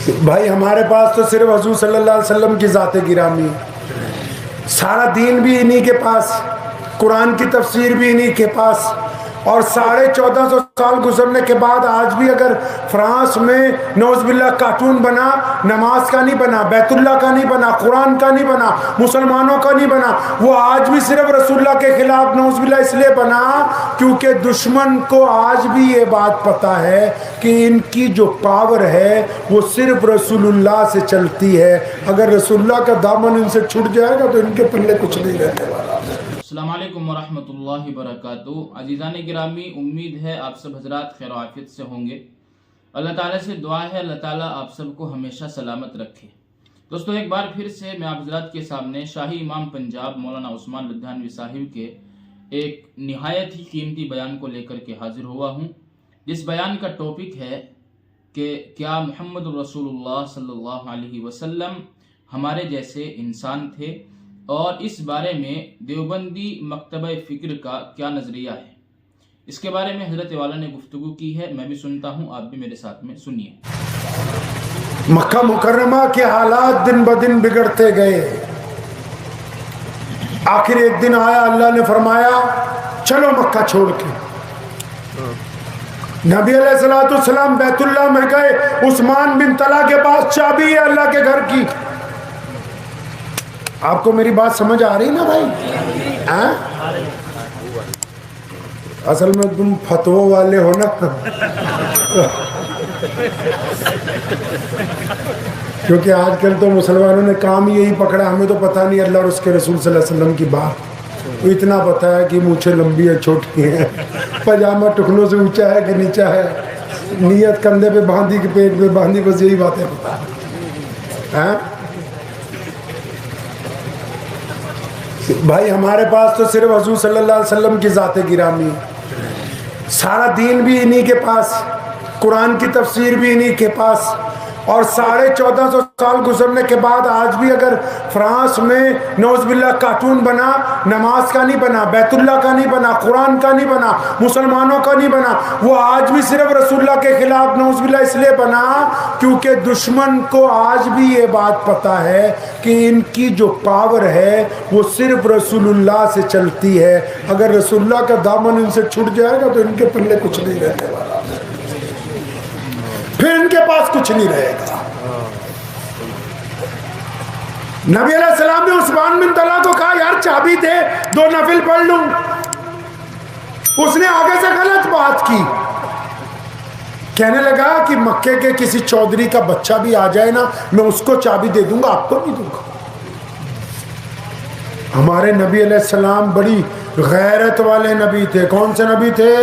بھائی ہمارے پاس تو صرف حضور صلی اللہ علیہ وسلم کی ذات گرامی ہے، سارا دین بھی انہی کے پاس، قرآن کی تفسیر بھی انہی کے پاس، اور 1450 سال گزرنے کے بعد آج بھی اگر فرانس میں نعوذ باللہ کارٹون بنا، نماز کا نہیں بنا، بیت اللہ کا نہیں بنا، قرآن کا نہیں بنا، مسلمانوں کا نہیں بنا، وہ آج بھی صرف رسول اللہ کے خلاف نعوذ باللہ اس لیے بنا کیونکہ دشمن کو آج بھی یہ بات پتا ہے کہ ان کی جو پاور ہے وہ صرف رسول اللہ سے چلتی ہے، اگر رسول اللہ کا دامن ان سے چھوٹ جائے گا تو ان کے پلے کچھ نہیں رہنے والا۔ السلام علیکم ورحمۃ اللہ وبرکاتہ۔ عزیزان گرامی، امید ہے آپ سب حضرات خیر و عافیت سے ہوں گے۔ اللہ تعالیٰ سے دعا ہے اللہ تعالیٰ آپ سب کو ہمیشہ سلامت رکھے۔ دوستو ایک بار پھر سے میں آپ حضرات کے سامنے شاہی امام پنجاب مولانا عثمان لدھیانوی صاحب کے ایک نہایت ہی قیمتی بیان کو لے کر کے حاضر ہوا ہوں، جس بیان کا ٹاپک ہے کہ کیا محمد رسول اللہ صلی اللہ علیہ وسلم ہمارے جیسے انسان تھے، اور اس بارے میں دیوبندی مکتبہ فکر کا کیا نظریہ ہے۔ اس کے بارے میں حضرت والا نے گفتگو کی ہے، میں بھی سنتا ہوں، آپ بھی میرے ساتھ میں سنیے۔ مکہ مکرمہ کے حالات دن بدن بگڑتے گئے، آخر ایک دن آیا، اللہ نے فرمایا چلو مکہ چھوڑ کے۔ نبی علیہ السلام بیت اللہ میں گئے، عثمان بن طلحہ کے پاس چابی ہے اللہ کے گھر کی۔ آپ کو میری بات سمجھ آ رہی نا بھائی؟ اصل میں تم فتووں والے ہو نا، کیونکہ آج کل تو مسلمانوں نے کام یہی پکڑا، ہمیں تو پتہ نہیں اللہ اور اس کے رسول صلی اللہ علیہ وسلم کی بات، اتنا پتہ ہے کہ مونچھیں لمبی ہے چھوٹی ہیں، پاجامہ ٹکنوں سے اونچا ہے کہ نیچا ہے، نیت کندھے پہ باندھی کہ پیٹ پہ باندھی، بس یہی باتیں پتہ ہے۔ بھائی ہمارے پاس تو صرف حضور صلی اللہ علیہ وسلم کی ذات گرامی ہے، سارا دین بھی انہی کے پاس، قرآن کی تفسیر بھی انہی کے پاس، اور 1450 سال گزرنے کے بعد آج بھی اگر فرانس میں نعوذ باللہ کارٹون بنا، نماز کا نہیں بنا، بیت اللہ کا نہیں بنا، قرآن کا نہیں بنا، مسلمانوں کا نہیں بنا، وہ آج بھی صرف رسول اللہ کے خلاف نعوذ باللہ اس لیے بنا کیونکہ دشمن کو آج بھی یہ بات پتا ہے کہ ان کی جو پاور ہے وہ صرف رسول اللہ سے چلتی ہے، اگر رسول اللہ کا دامن ان سے چھوٹ جائے گا تو ان کے پلے کچھ نہیں رہنے والا، پھر ان کے پاس کچھ نہیں رہے گا۔ نبی علیہ السلام نے عثمان بن طلحہ کو کہا یار چابی دے، 2 نفل پڑھ لوں، اس نے آگے سے غلط بات کی، کہنے لگا کہ مکے کے کسی چودھری کا بچہ بھی آ جائے نا میں اس کو چابی دے دوں گا، آپ کو نہیں دوں گا۔ ہمارے نبی علیہ السلام بڑی غیرت والے نبی تھے۔ کون سے نبی تھے؟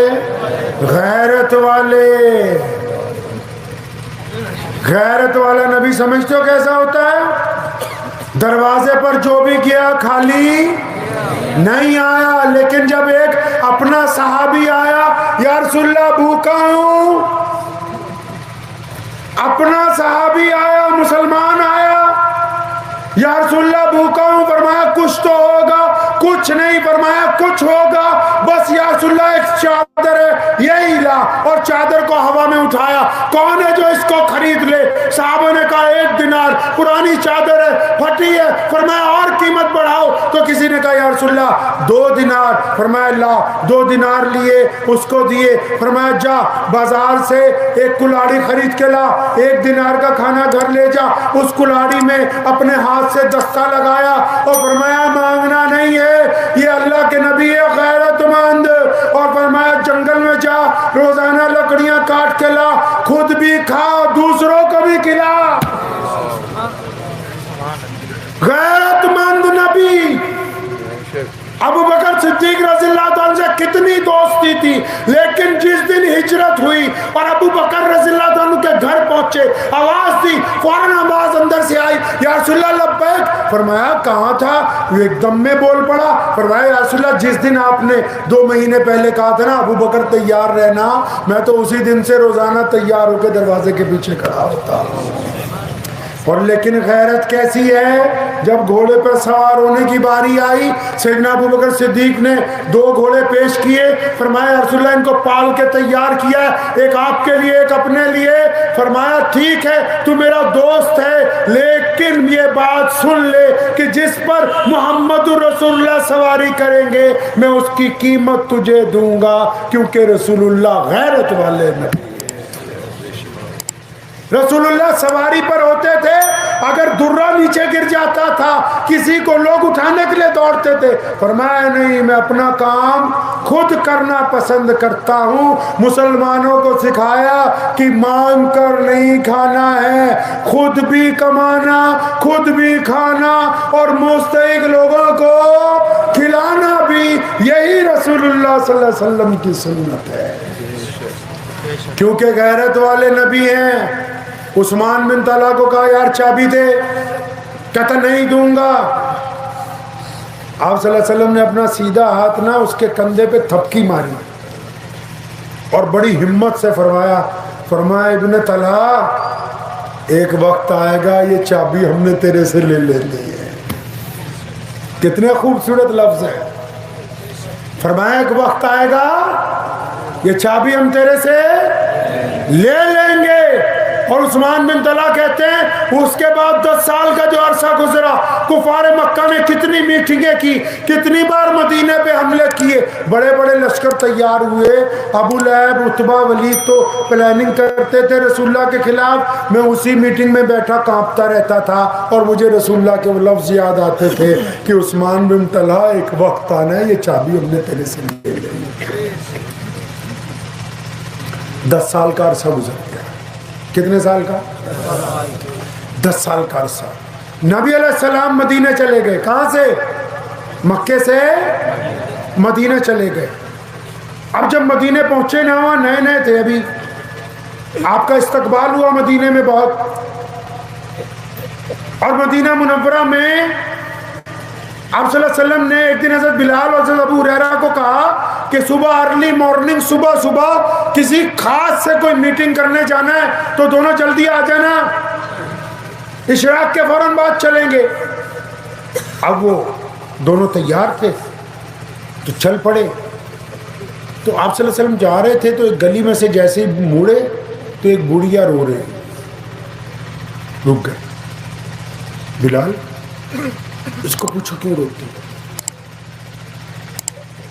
غیرت والے۔ غیرت والا نبی سمجھتے ہو کیسا ہوتا ہے؟ دروازے پر جو بھی گیا خالی نہیں آیا، لیکن جب ایک اپنا صحابی آیا، یا رسول اللہ بھوکا ہوں، اپنا صحابی آیا، مسلمان آیا، یا رسول اللہ بھوکا ہوں، فرمایا کچھ تو ہوگا، کچھ نہیں، فرمایا کچھ ہوگا، بس یا رسول اللہ ایک چادر ہے یہی لا، اور چادر کو ہوا میں اٹھایا، کون ہے جو اس کو خرید لے؟ صحابہ نے کہا 1 دینار، پرانی چادر ہے، پھٹی ہے، فرمایا اور قیمت بڑھاؤ، تو کسی نے کہا یا رسول اللہ 2 دینار، فرمایا لا، 2 دینار لیے، اس کو دیے، فرمایا جا بازار سے ایک کلاڑی خرید کے لا، 1 دینار کا کھانا گھر لے جا، اس کلاڑی میں اپنے ہاتھ سے دستہ لگایا اور فرمایا مانگنا نہیں ہے، یہ اللہ کے نبی ہے غیرت مند، اور فرمایا جنگل میں جا، روزانہ لکڑیاں کاٹ کے لا، خود بھی کھا دوسروں کو بھی کھلا۔ غیرت مند نبی۔ ابو بکر صدیق رضی اللہ عنہ سے کتنی دوستی تھی، لیکن جس دن ہجرت ہوئی اور ابو بکر رضی اللہ عنہ کے گھر پہنچے، آواز دی، فوراً آواز اندر سے آئی، یا رسول اللہ لبیک، فرمایا کہاں تھا؟ وہ ایک دم میں بول پڑا، فرمایا یا رسول اللہ جس دن آپ نے 2 مہینے پہلے کہا تھا نا ابو بکر تیار رہنا، میں تو اسی دن سے روزانہ تیار ہو کے دروازے کے پیچھے کھڑا ہوتا۔ اور لیکن غیرت کیسی ہے، جب گھوڑے پر سوار ہونے کی باری آئی سیدنا ابو بکر صدیق نے 2 گھوڑے پیش کیے، فرمایا رسول اللہ ان کو پال کے تیار کیا، ایک آپ کے لیے ایک اپنے لیے۔ فرمایا ٹھیک ہے تو میرا دوست ہے، لیکن یہ بات سن لے کہ جس پر محمد رسول اللہ سواری کریں گے میں اس کی قیمت تجھے دوں گا، کیونکہ رسول اللہ غیرت والے نبی۔ رسول اللہ سواری پر ہوتے تھے، اگر درہ نیچے گر جاتا تھا کسی کو لوگ اٹھانے کے لیے دوڑتے تھے، فرمایا نہیں میں اپنا کام خود کرنا پسند کرتا ہوں۔ مسلمانوں کو سکھایا کہ مانگ کر نہیں کھانا ہے، خود بھی کمانا، خود بھی کھانا اور مستحق لوگوں کو کھلانا بھی، یہی رسول اللہ صلی اللہ علیہ وسلم کی سنت ہے، کیونکہ غیرت والے نبی ہیں۔ عثمان بن طلحہ کو کہا یار چابی دے، کہتا نہیں دوں گا۔ آپ صلی اللہ علیہ وسلم نے اپنا سیدھا ہاتھ نہ اس کے کندھے پہ تھپکی ماری اور بڑی ہمت سے فرمایا ابن طلحہ ایک وقت آئے گا یہ چابی ہم نے تیرے سے لے لینی ہے۔ کتنے خوبصورت لفظ ہے، فرمایا ایک وقت آئے گا یہ چابی ہم تیرے سے لے لیں گے۔ اور عثمان بن طلحہ کہتے ہیں اس کے بعد 10 سال کا جو عرصہ گزرا، کفار مکہ نے کتنی میٹنگیں کی، کتنی بار مدینے پہ حملے کیے، بڑے بڑے لشکر تیار ہوئے، ابو لہب عتبہ ولید تو پلاننگ کرتے تھے رسول اللہ کے خلاف، میں اسی میٹنگ میں بیٹھا کانپتا رہتا تھا اور مجھے رسول اللہ کے وہ لفظ یاد آتے تھے کہ عثمان بن طلحہ ایک وقت آنا ہے یہ چابی ہم نے تیرے سے لے لینی۔ 10 سال کا عرصہ گزر گیا۔ کتنے سال کا؟ 10 سال کا عرصہ۔ نبی علیہ السلام مدینے چلے گئے، کہاں سے؟ مکے سے مدینے چلے گئے۔ اب جب مدینے پہنچے نا، وہاں نئے نئے تھے، ابھی آپ کا استقبال ہوا مدینے میں بہت، اور مدینہ منورہ میں آپ صلی اللہ علیہ وسلم نے ایک دن حضرت بلال اور حضرت ابو ہریرہ کو کہا کہ صبح ارلی مارننگ، صبح کسی خاص سے کوئی میٹنگ کرنے جانا ہے تو دونوں جلدی آ جانا، اشراق کے فوراً بعد چلیں گے۔ اب وہ دونوں تیار تھے تو چل پڑے۔ تو آپ صلی اللہ علیہ وسلم جا رہے تھے تو ایک گلی میں سے جیسے ہی موڑے تو ایک بوڑھیا رو رہے، رک گئے۔ بلال اس کو پوچھو کیوں روتی؟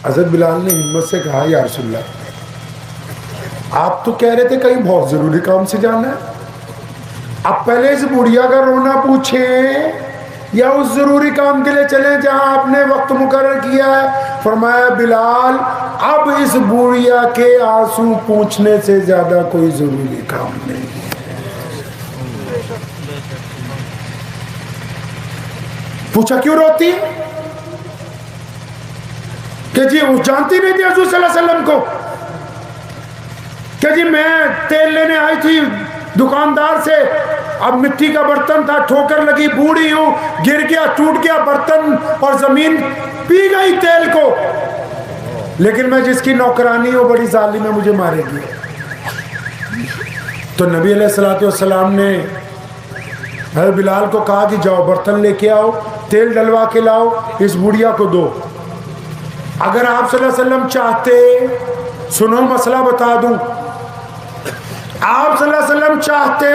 حضرت بلال نے ہمت سے کہا یا رسول اللہ آپ تو کہہ رہے تھے کہیں بہت ضروری کام سے جانا ہے، اب پہلے اس بڑھیا کا رونا پوچھیں یا اس ضروری کام کے لیے چلیں جہاں آپ نے وقت مقرر کیا ہے؟ فرمایا بلال اب اس بڑھیا کے آنسو پوچھنے سے زیادہ کوئی ضروری کام نہیں ہے۔ پوچھا کیوں روتی؟ کہ جی وہ جانتی نہیں تھی حضور صلی اللہ علیہ وسلم کو، کہ جی میں تیل لینے آئی تھی دکاندار سے، اب مٹی کا برتن تھا، ٹھوکر لگی، بوڑھی ہوں، گر گیا، ٹوٹ گیا برتن اور زمین پی گئی تیل کو، لیکن میں جس کی نوکرانی ہوں بڑی ظالم ہے، مجھے مارے گی۔ تو نبی علیہ الصلوۃ والسلام نے حضرت بلال کو کہا کہ جاؤ برتن لے کے آؤ، تیل ڈلوا کے لاؤ، اس بڑھیا کو دو۔ اگر آپ صلی اللہ علیہ وسلم چاہتے، سنو مسئلہ بتا دوں، آپ صلی اللہ علیہ وسلم چاہتے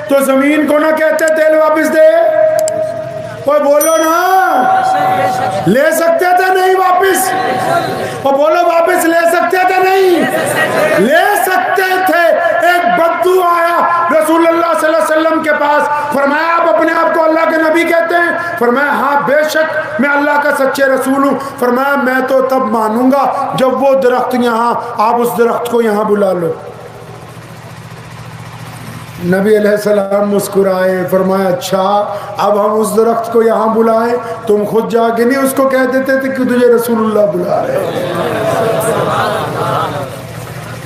تو زمین کو نہ کہتے تیل واپس دے، اور بولو نا لے سکتے تھے نہیں واپس، اور بولو واپس لے سکتے تھے نہیں لے سکتے تھے۔ ایک بدو آیا رسول اللہ صلی اللہ علیہ وسلم کے پاس، فرمایا آپ اپنے آپ کو اللہ کے نبی کہتے ہیں؟ فرمایا ہاں بے شک میں اللہ کا سچے رسول ہوں۔ فرمایا میں تو تب مانوں گا جب وہ درخت یہاں، آپ اس درخت کو یہاں بلا لو۔ نبی علیہ السلام مسکرائے، فرمایا اچھا اب ہم اس درخت کو یہاں بلائیں؟ تم خود جا کے نہیں اس کو کہہ دیتے تھے کہ تجھے رسول اللہ بلا رہے ہیں؟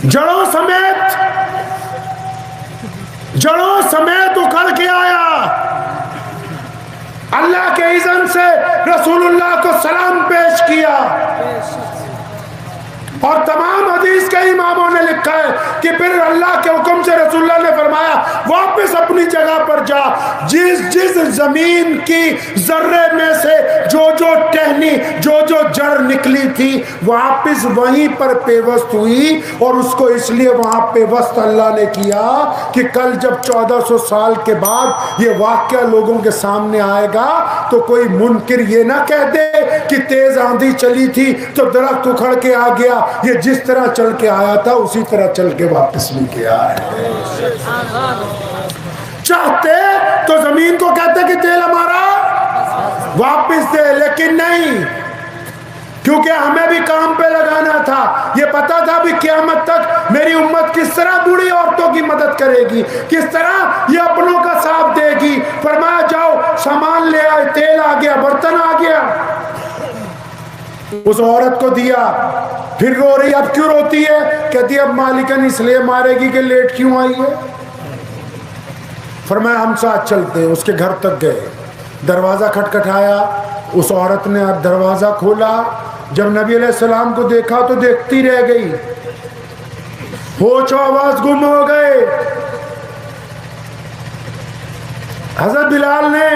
جڑوں سمیت اکھڑ کے آیا، اللہ کے اذن سے رسول اللہ کو سلام پیش کیا اور تمام حدیث کے اماموں نے لکھا ہے کہ پھر اللہ کے حکم سے رسول اللہ نے فرمایا واپس اپنی جگہ پر جا، جس زمین کی ذرے میں سے جو ٹہنی جو جڑ نکلی تھی واپس وہیں پر پیوست ہوئی، اور اس کو اس لیے وہاں پیوست اللہ نے کیا کہ کل جب 1400 سال کے بعد یہ واقعہ لوگوں کے سامنے آئے گا تو کوئی منکر یہ نہ کہہ دے کہ تیز آندھی چلی تھی تو درخت اکھڑ کے آ گیا، یہ جس طرح چل کے آیا تھا اسی طرح چل کے واپس بھی گیا ہے۔ چاہتے تو زمین کو کہتے کہ تیل ہمارا واپس دے، لیکن نہیں، کیونکہ ہمیں بھی کام پہ لگانا تھا۔ یہ پتا تھا بھی قیامت تک میری امت کس طرح بوڑھی عورتوں کی مدد کرے گی، کس طرح یہ اپنوں کا ساتھ دے گی۔ فرمایا جاؤ سامان لے آئے، تیل آ گیا، برتن آ گیا، اس عورت کو دیا، پھر رو رہی، اب کیوں روتی ہے؟ کہتی ہے اب مالکن اس لیے مارے گی کہ لیٹ کیوں آئی ہے۔ فرمایا ہم ساتھ چلتے ہیں۔ اس کے گھر تک گئے، دروازہ کھٹکھٹایا، اس عورت نے دروازہ کھولا، جب نبی علیہ السلام کو دیکھا تو دیکھتی رہ گئی، ہوش و آواز گم ہو گئے۔ حضرت بلال نے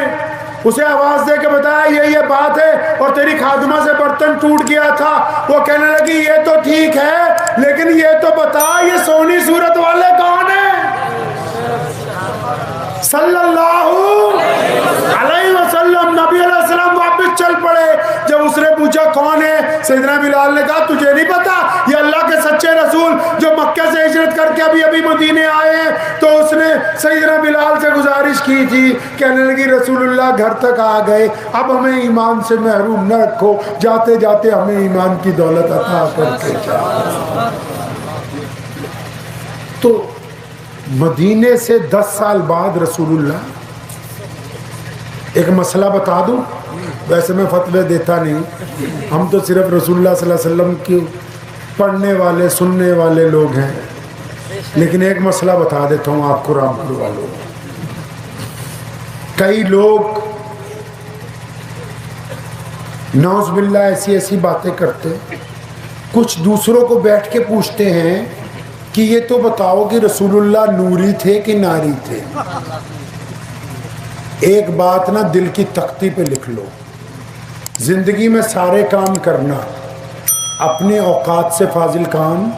اسے آواز دے کے بتایا یہ بات ہے، اور تیری خادمہ سے برتن ٹوٹ گیا تھا۔ وہ کہنے لگی یہ تو ٹھیک ہے، لیکن یہ تو بتا یہ سونی صورت والے کون ہیں؟ صلی اللہ علیہ وسلم۔ نبی علیہ السلام واپس چل پڑے۔ جب اس نے پوچھا کون ہے، سیدنا بلال نے کہا تجھے نہیں پتا یہ اللہ کے سچے رسول جو مکہ سے ہجرت کر کے ابھی مدینے آئے ہیں۔ تو اس نے سیدنا بلال سے گزارش کی تھی، کہنے لگی رسول اللہ گھر تک آ گئے، اب ہمیں ایمان سے محروم نہ رکھو، جاتے جاتے ہمیں ایمان کی دولت عطا کر کے جاؤ۔ تو مدینے سے 10 سال بعد رسول اللہ، ایک مسئلہ بتا دوں، ویسے میں فتوے دیتا نہیں، ہم تو صرف رسول اللہ صلی اللہ علیہ وسلم کی پڑھنے والے سننے والے لوگ ہیں، لیکن ایک مسئلہ بتا دیتا ہوں آپ کو رامپور والوں۔ کئی لوگ نعوذ باللہ ایسی باتیں کرتے، کچھ دوسروں کو بیٹھ کے پوچھتے ہیں کہ یہ تو بتاؤ کہ رسول اللہ نوری تھے کہ ناری تھے؟ ایک بات نا دل کی تختی پہ لکھ لو، زندگی میں سارے کام کرنا، اپنے اوقات سے فاضل کام،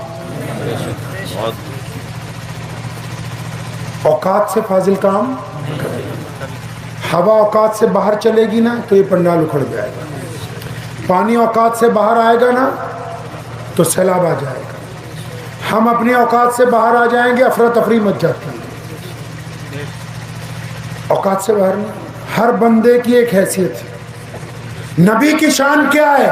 اوقات سے فاضل کام۔ ہوا اوقات سے باہر چلے گی نا تو یہ پنڈال اکھڑ جائے گا، پانی اوقات سے باہر آئے گا نا تو سیلاب آ جائے گا، ہم اپنی اوقات سے باہر آ جائیں گے افراتفری مچ جاتی ہے۔ اوقات سے باہر نہیں، ہر بندے کی ایک حیثیت ہے۔ نبی کی شان کیا ہے؟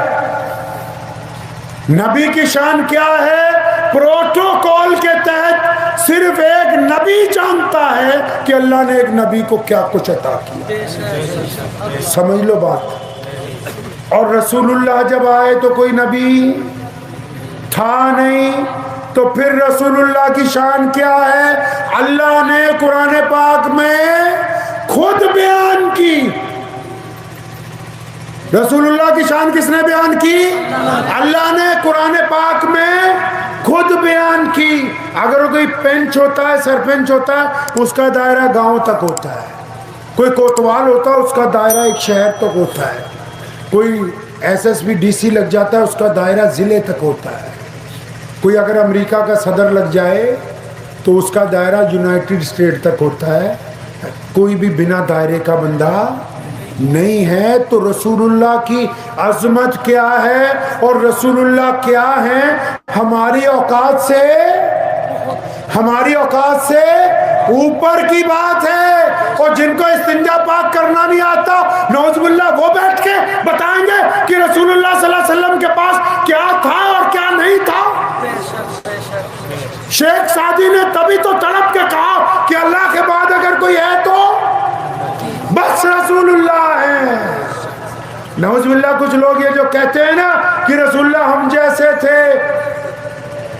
نبی کی شان کیا ہے؟ پروٹوکول کے تحت صرف ایک نبی جانتا ہے کہ اللہ نے ایک نبی کو کیا کچھ عطا کیا، سمجھ لو بات۔ اور رسول اللہ جب آئے تو کوئی نبی تھا نہیں، تو پھر رسول اللہ کی شان کیا ہے؟ اللہ نے قرآن پاک میں خود بیان کی۔ رسول اللہ کی شان کس نے بیان کی؟ اللہ نے قرآن پاک میں خود بیان کی۔ اگر کوئی پنچ ہوتا ہے، سرپنچ ہوتا ہے، اس کا دائرہ گاؤں تک ہوتا ہے، کوئی کوتوال ہوتا ہے اس کا دائرہ ایک شہر تک ہوتا ہے، کوئی S S P D C لگ جاتا ہے اس کا دائرہ ضلع تک ہوتا ہے، کوئی اگر امریکہ کا صدر لگ جائے تو اس کا دائرہ یونائٹڈ اسٹیٹ تک ہوتا ہے، کوئی بھی بنا دائرے کا بندہ نہیں ہے۔ تو رسول اللہ کی عظمت کیا ہے اور رسول اللہ کیا ہے؟ ہماری اوقات سے اوپر کی بات ہے۔ اور جن کو استنجا پاک کرنا نہیں آتا نعوذ باللہ، وہ بیٹھ کے بتائیں گے کہ رسول اللہ صلی اللہ علیہ وسلم کے پاس کیا تھا اور کیا نہیں تھا۔ شیخ سعدی نے تبھی تو تڑپ کے کہا کہ اللہ کے بعد اگر کوئی ہے تو بس رسول اللہ ہے۔ نعوذ باللہ کچھ لوگ یہ جو کہتے ہیں نا کہ رسول اللہ ہم جیسے تھے،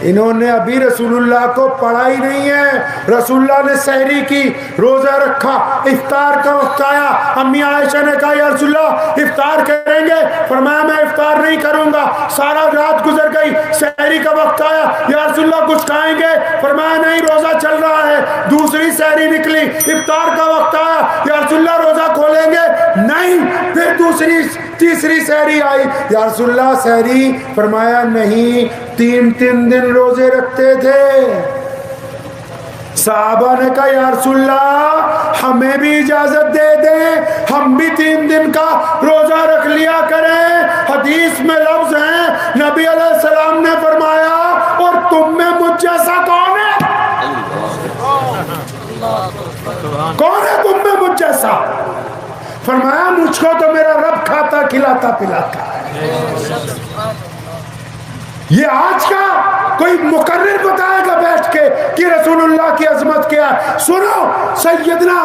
انہوں نے ابھی رسولullah کو پڑھا ہی نہیں ہے. رسولullah نے سحری کی, روزہ رکھا, افطار کا وقت آیا. امی عائشہ نے کہا یا رسول اللہ افطار کریں گے؟ فرمایا میں افطار نہیں کروں گا. سارا رات گزر گئی, سحری کا وقت آیا, یا رسول اللہ کچھ کھائیں گے؟ فرمایا نہیں, روزہ چل رہا ہے. دوسری سحری نکلی, افطار کا وقت آیا, یا رسول اللہ روزہ کھولیں گے؟ نہیں. پھر دوسری تیسری سحری آئی, یا رسول اللہ سحری؟ فرمایا نہیں, 3 دن روزے رکھتے تھے. صحابہ نے کہا یا رسول اللہ ہمیں بھی اجازت دے دیں, ہم بھی 3 دن کا روزہ رکھ لیا کریں. حدیث میں لفظ ہیں نبی علیہ السلام نے فرمایا اور تم میں مجھ جیسا کون ہے؟ کون ہے تم میں مجھ جیسا؟ فرمایا مجھ کو تو میرا رب کھاتا کھلاتا پلاتا ہے. یہ آج کا کوئی مقرر بتائے گا بیٹھ کے کہ رسول اللہ کی عظمت کیا ہے؟ سنو, سیدنا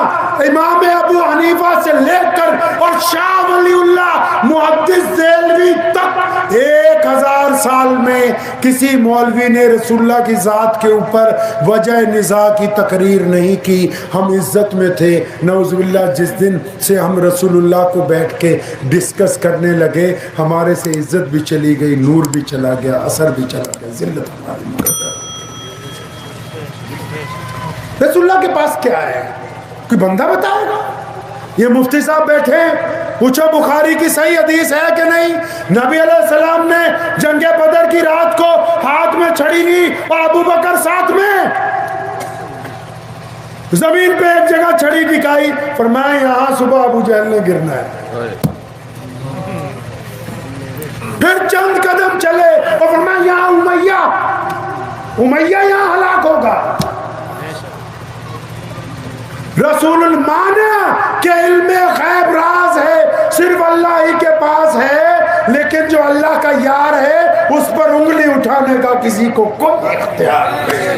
امام ابو حنیفہ سے لے کر اور شاہ ولی اللہ محدث دہلوی تک 1000 سال میں کسی مولوی نے رسول اللہ کی ذات کے اوپر وجہ نزاع کی تقریر نہیں کی. ہم عزت میں تھے. نعوذ باللہ جس دن سے ہم رسول اللہ کو بیٹھ کے ڈسکس کرنے لگے ہمارے سے عزت بھی چلی گئی, نور بھی چلا گیا, اثر بھی چلا گیا, ذلت ہماری مقدر. رسول اللہ کے پاس کیا ہے؟ کوئی بندہ بتائے گا؟ یہ مفتی صاحب بیٹھے, پوچھو بخاری کی صحیح حدیث ہے کہ نہیں؟ نبی علیہ السلام نے جنگ بدر کی رات کو ہاتھ میں چھڑی لی اور ابو بکر ساتھ میں, زمین پہ ایک جگہ چھڑی ٹکائی, فرمایا یہاں صبح ابو جہل نے گرنا ہے. پھر چند قدم چلے اور فرمایا یہاں امیہ یہاں ہلاک ہوگا. رسول المانا کہ علم غیب راز ہے صرف اللہ ہی کے پاس ہے, لیکن جو اللہ کا یار ہے اس پر انگلی اٹھانے کا کسی کو کوئی اختیار نہیں.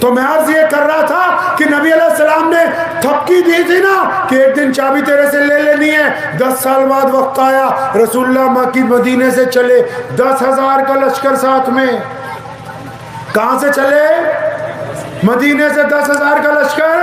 تو میں عرض یہ کر رہا تھا کہ نبی علیہ السلام نے تھپکی دی تھی نا کہ ایک دن چابی تیرے سے لے لینی ہے. 10 سال بعد وقت آیا, رسول اللہ مکی مدینے سے چلے, 10,000 کا لشکر ساتھ میں. کہاں سے چلے؟ مدینے سے 10,000 کا لشکر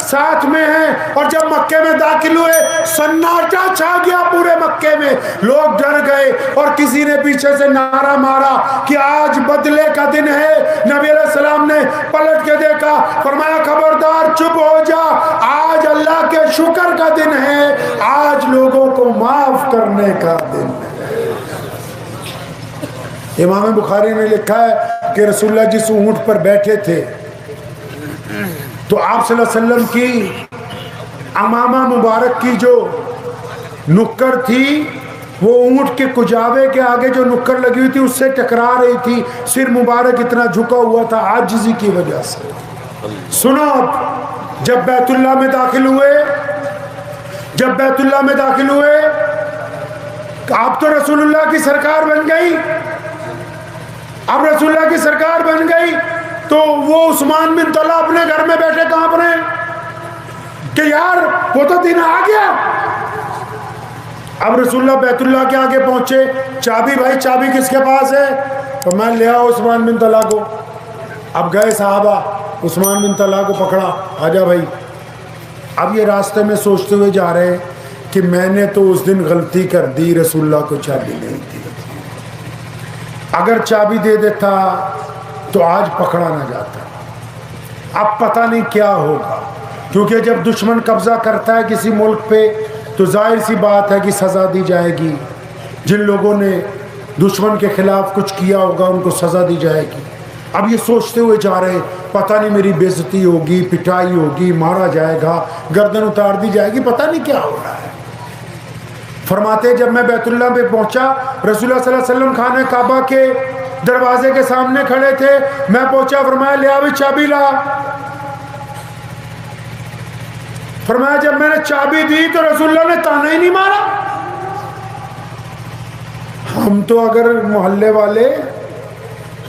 ساتھ میں ہے. اور جب مکے میں داخل ہوئے سناٹا چھا گیا پورے مکے میں, لوگ ڈر گئے اور کسی نے پیچھے سے نعرہ مارا کہ آج بدلے کا دن ہے. نبی علیہ السلام نے پلٹ کے دیکھا, فرمایا خبردار چپ ہو جا, آج اللہ کے شکر کا دن ہے, آج لوگوں کو معاف کرنے کا دن ہے. امام بخاری نے لکھا ہے کہ رسول اللہ جس اونٹ پر بیٹھے تھے تو آپ صلی اللہ علیہ وسلم کی امامہ مبارک کی جو نکر تھی وہ اونٹ کے کجاوے کے آگے جو نکر لگی ہوئی تھی اس سے ٹکرا رہی تھی. سر مبارک اتنا جھکا ہوا تھا عاجزی کی وجہ سے. سنو, جب بیت اللہ میں داخل ہوئے آپ تو رسول اللہ کی سرکار بن گئی. اب رسول اللہ کی سرکار بن گئی تو وہ عثمان بن طلحہ اپنے گھر میں بیٹھے کہاں پر ہیں کہ یار وہ تو دن آ گیا. اب رسول اللہ بیت اللہ کے آگے پہنچے, چابی بھائی چابی کس کے پاس ہے؟ تو میں لے آؤ عثمان بن طلحہ کو. اب گئے صحابہ, عثمان بن طلحہ کو پکڑا, آجا بھائی. اب یہ راستے میں سوچتے ہوئے جا رہے ہیں کہ میں نے تو اس دن غلطی کر دی, رسول اللہ کو چابی نہیں دی. اگر چابی دے دیتا تو آج پکڑا نہ جاتا. اب پتہ نہیں کیا ہوگا, کیونکہ جب دشمن قبضہ کرتا ہے کسی ملک پہ تو ظاہر سی بات ہے کہ سزا دی جائے گی. جن لوگوں نے دشمن کے خلاف کچھ کیا ہوگا ان کو سزا دی جائے گی. اب یہ سوچتے ہوئے جا رہے ہیں پتہ نہیں میری بے عزتی ہوگی, پٹائی ہوگی, مارا جائے گا, گردن اتار دی جائے گی, پتہ نہیں کیا ہو رہا ہے. فرماتے جب میں بیت اللہ پہ پہنچا, رسول اللہ صلی اللہ علیہ وسلم خانہ کعبہ کے دروازے کے سامنے کھڑے تھے, میں پہنچا, فرمایا لے آوی چابی لا. فرمایا جب میں نے چابی دی تو رسول اللہ نے تانا ہی نہیں مارا. ہم تو اگر محلے والے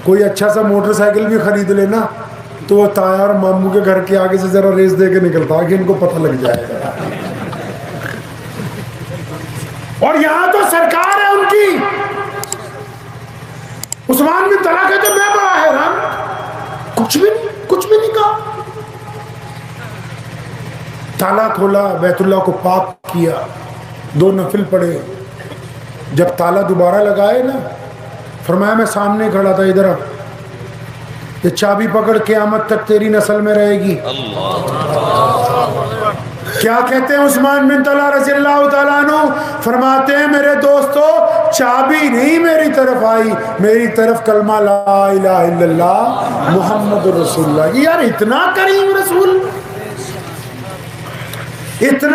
کوئی اچھا سا موٹر سائیکل بھی خرید لینا تو وہ تایا اور ماموں کے گھر کے آگے سے ذرا ریس دے کے نکلتا کہ ان کو پتہ لگ جائے گا. اور یہاں تو سرکار ہے ان کی, عثمان بن طلحہ کہتے میں بڑا حیران، کچھ بھی نہیں کہا. تالا کھولا، بیت اللہ کو پاک کیا، 2 نفل پڑھے. جب تالا دوبارہ لگائے نا، فرمایا میں سامنے کھڑا تھا، ادھر یہ چابی پکڑ قیامت تک تیری نسل میں رہے گی. کیا کہتے ہیں عثمان بن طلحہ رضی اللہ تعالیٰ عنہ؟ فرماتے ہیں میرے دوستو، چابی نہیں میری طرف آئی، میری طرف کلمہ لا الہ الا اللہ محمد رسول اللہ. یار اتنا کریم رسول، اتنا